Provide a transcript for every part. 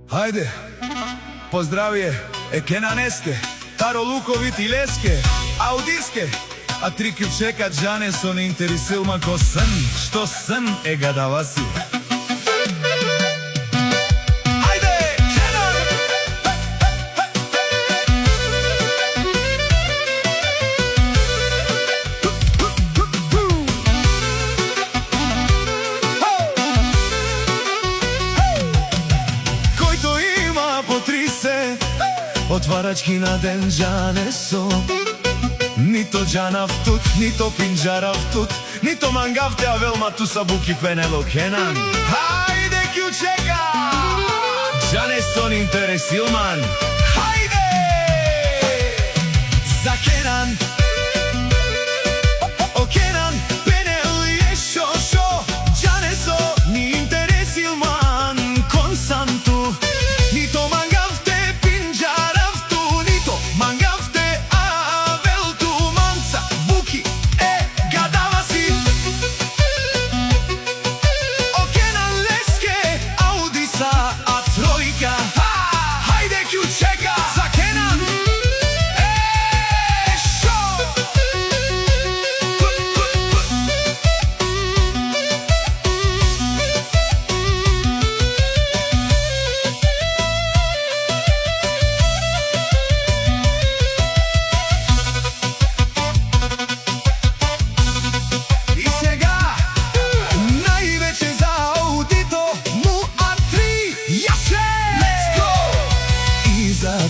Хајде, поздравие, Екенанеске, Таро Луковит и Леске, Аудиске, а три кјучека Джане со не интересилма ко сын, што сын е гадаваси. Отварачки на ден Джане со, нито Джанав тут, нито пинджарав тут, нито мангавте, а велма ту са буки пенело Кенан. Хајде кјучека, Джане со не интересилман. Хајде за Кенан. О Кенан, пенел е шо, Джане со не интересилман. Консанту, нито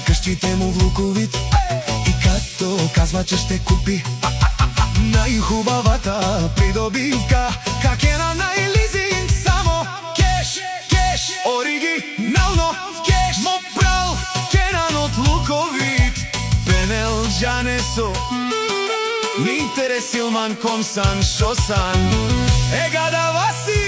кащите му влуковит и като казва, че ще купи најхубавата придобивка, как е на најлизинг, само кеш, оригинално кеш. Мо прал Кенан от Луковит, пенел Джане со не интересилман, консан шосан е гадаваси.